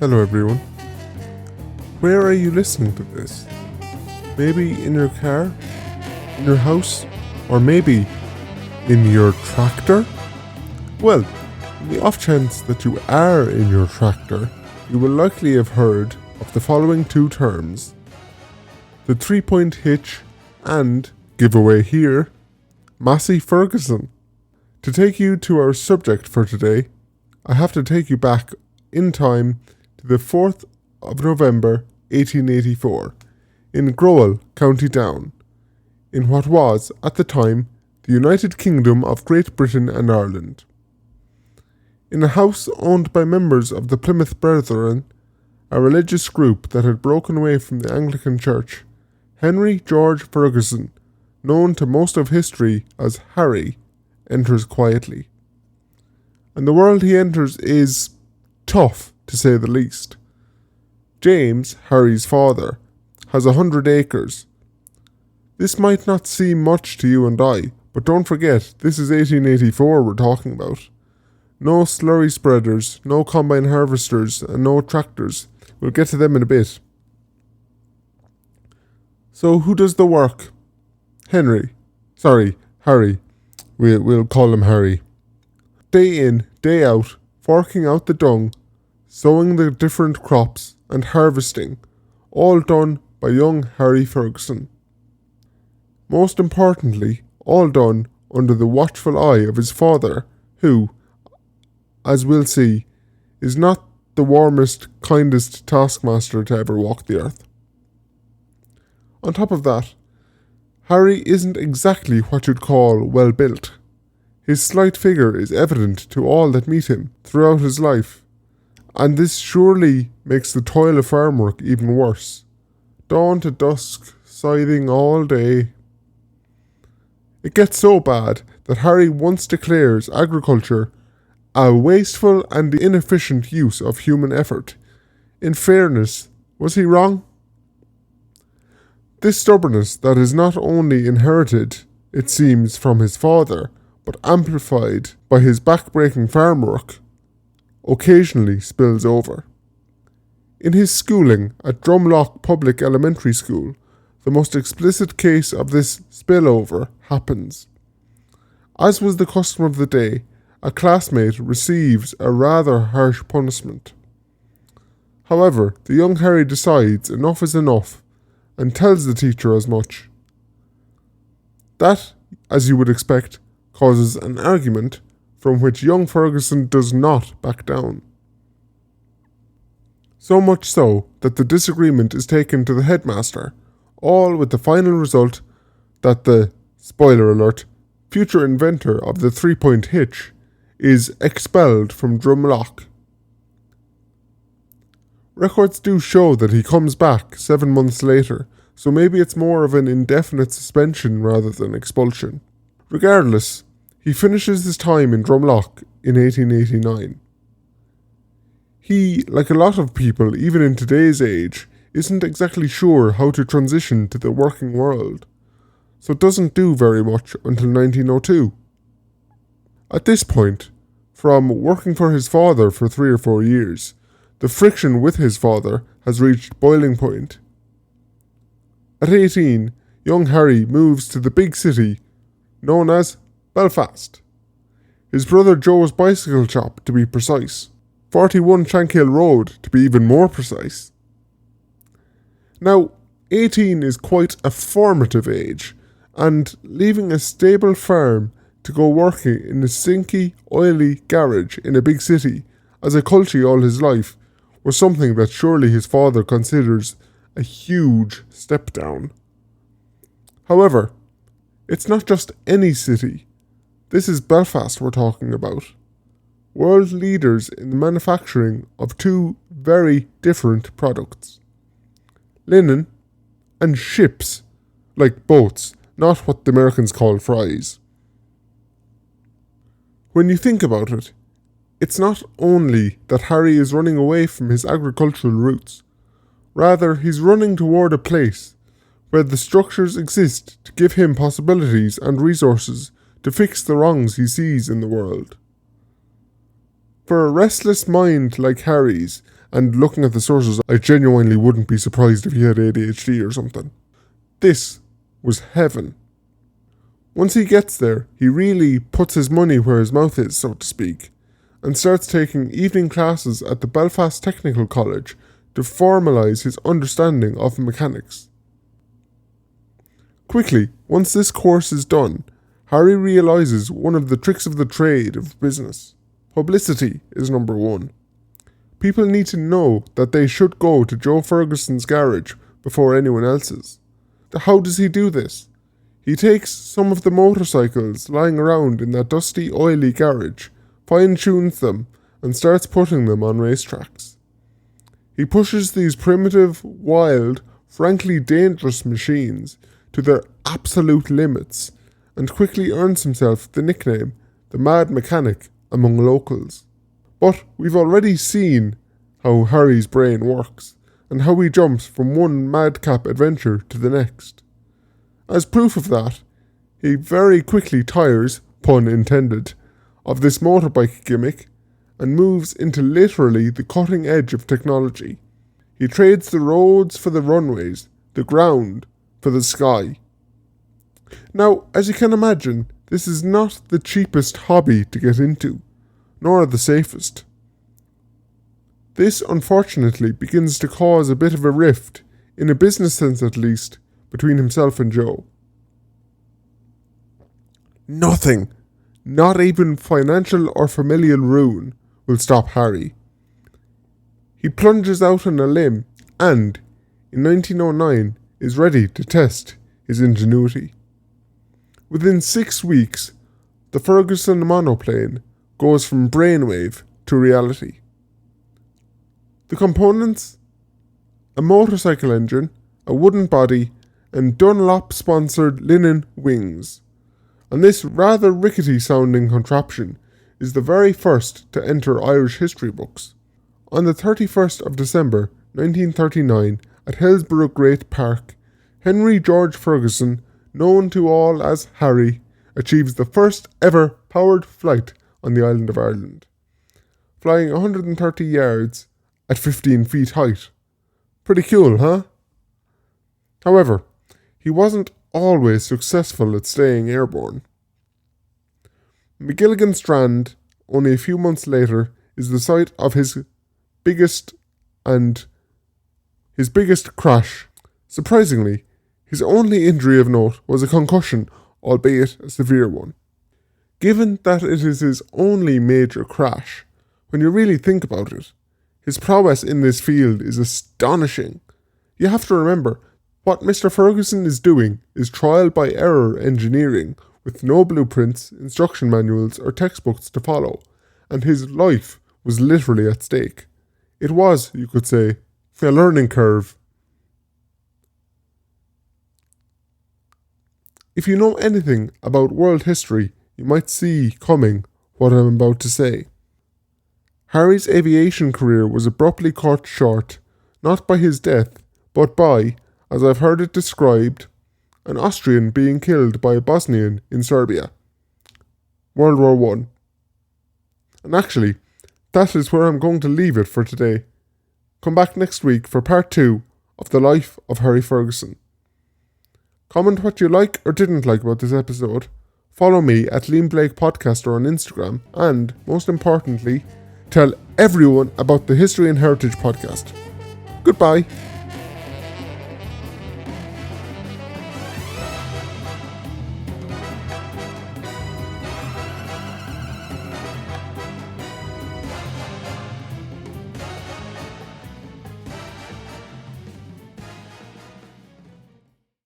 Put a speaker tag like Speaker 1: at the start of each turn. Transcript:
Speaker 1: Hello everyone. Where are you listening to this? Maybe in your car, in your house, or maybe in your tractor? Well, in the off chance that you are in your tractor, you will likely have heard of the following two terms: the 3-point hitch and, giveaway here, Massey Ferguson. To take you to our subject for today, I have to take you back in time to the 4th of November 1884 in Growell, County Down, in what was, at the time, the United Kingdom of Great Britain and Ireland. In a house owned by members of the Plymouth Brethren, a religious group that had broken away from the Anglican Church, Henry George Ferguson, known to most of history as Harry, enters quietly. And the world he enters is tough, to say the least. James, Harry's father, has 100 acres. This might not seem much to you and I, but don't forget, this is 1884 we're talking about. No slurry spreaders, no combine harvesters, and no tractors. We'll get to them in a bit. So who does the work? Harry. We'll call him Harry. Day in, day out, forking out the dung, sowing the different crops, and harvesting, all done by young Harry Ferguson. Most importantly, all done under the watchful eye of his father, who, as we'll see, is not the warmest, kindest taskmaster to ever walk the earth. On top of that, Harry isn't exactly what you'd call well-built. His slight figure is evident to all that meet him throughout his life, and this surely makes the toil of farm work even worse. Dawn to dusk, scything all day. It gets so bad that Harry once declares agriculture a wasteful and inefficient use of human effort. In fairness, was he wrong? This stubbornness that is not only inherited, it seems, from his father, but amplified by his back-breaking farm work, occasionally spills over. In his schooling at Drumlock Public Elementary School, the most explicit case of this spillover happens. As was the custom of the day, a classmate receives a rather harsh punishment. However, the young Harry decides enough is enough and tells the teacher as much. That, as you would expect, causes an argument from which young Ferguson does not back down. So much so that the disagreement is taken to the headmaster, all with the final result that the, spoiler alert, future inventor of the 3-point hitch is expelled from Drumlock. Records do show that he comes back 7 months later, so maybe it's more of an indefinite suspension rather than expulsion. Regardless, he finishes his time in Drumlock in 1889. He, like a lot of people even in today's age, isn't exactly sure how to transition to the working world, so doesn't do very much until 1902. At this point, from working for his father for 3 or 4 years, the friction with his father has reached boiling point. At 18, young Harry moves to the big city known as Belfast. His brother Joe's bicycle shop, to be precise. 41 Shankill Road, to be even more precise. Now, 18 is quite a formative age, and leaving a stable farm to go working in a stinky, oily garage in a big city as a cultie all his life was something that surely his father considers a huge step down. However, it's not just any city. This is Belfast we're talking about. World leaders in the manufacturing of 2 very different products. Linen and ships, like boats, not what the Americans call fries. When you think about it, it's not only that Harry is running away from his agricultural roots, rather he's running toward a place where the structures exist to give him possibilities and resources to fix the wrongs he sees in the world. For a restless mind like Harry's, and looking at the sources, I genuinely wouldn't be surprised if he had ADHD or something. This was heaven. Once he gets there, he really puts his money where his mouth is, so to speak, and starts taking evening classes at the Belfast Technical College to formalise his understanding of mechanics. Quickly, once this course is done, Harry realises one of the tricks of the trade of business. Publicity is number one. People need to know that they should go to Joe Ferguson's garage before anyone else's. How does he do this? He takes some of the motorcycles lying around in that dusty, oily garage, fine-tunes them, and starts putting them on racetracks. He pushes these primitive, wild, frankly dangerous machines to their absolute limits, and quickly earns himself the nickname, the Mad Mechanic, among locals. But we've already seen how Harry's brain works, and how he jumps from one madcap adventure to the next. As proof of that, he very quickly tires, pun intended, of this motorbike gimmick, and moves into literally the cutting edge of technology. He trades the roads for the runways, the ground for the sky. Now, as you can imagine, this is not the cheapest hobby to get into, nor the safest. This, unfortunately, begins to cause a bit of a rift, in a business sense at least, between himself and Joe. Nothing, not even financial or familial ruin, will stop Harry. He plunges out on a limb and, in 1909, is ready to test his ingenuity. Within 6 weeks, the Ferguson monoplane goes from brainwave to reality. The components? A motorcycle engine, a wooden body, and Dunlop-sponsored linen wings. And this rather rickety-sounding contraption is the very first to enter Irish history books. On the 31st of December 1939, at Hillsborough Great Park, Henry George Ferguson, known to all as Harry, achieves the first ever powered flight on the island of Ireland, flying 130 yards at 15 feet height. Pretty cool, huh? However, he wasn't always successful at staying airborne. McGilligan Strand, only a few months later, is the site of his biggest crash. Surprisingly, his only injury of note was a concussion, albeit a severe one. Given that it is his only major crash, when you really think about it, his prowess in this field is astonishing. You have to remember, what Mr. Ferguson is doing is trial by error engineering with no blueprints, instruction manuals or textbooks to follow, and his life was literally at stake. It was, you could say, a learning curve. If you know anything about world history, you might see coming what I'm about to say. Harry's aviation career was abruptly cut short, not by his death, but by, as I've heard it described, an Austrian being killed by a Bosnian in Serbia. World War I. And actually, that is where I'm going to leave it for today. Come back next week for part 2 of the life of Harry Ferguson. Comment what you like or didn't like about this episode. Follow me at Liam Blake Podcaster on Instagram, and, most importantly, tell everyone about the History and Heritage podcast. Goodbye.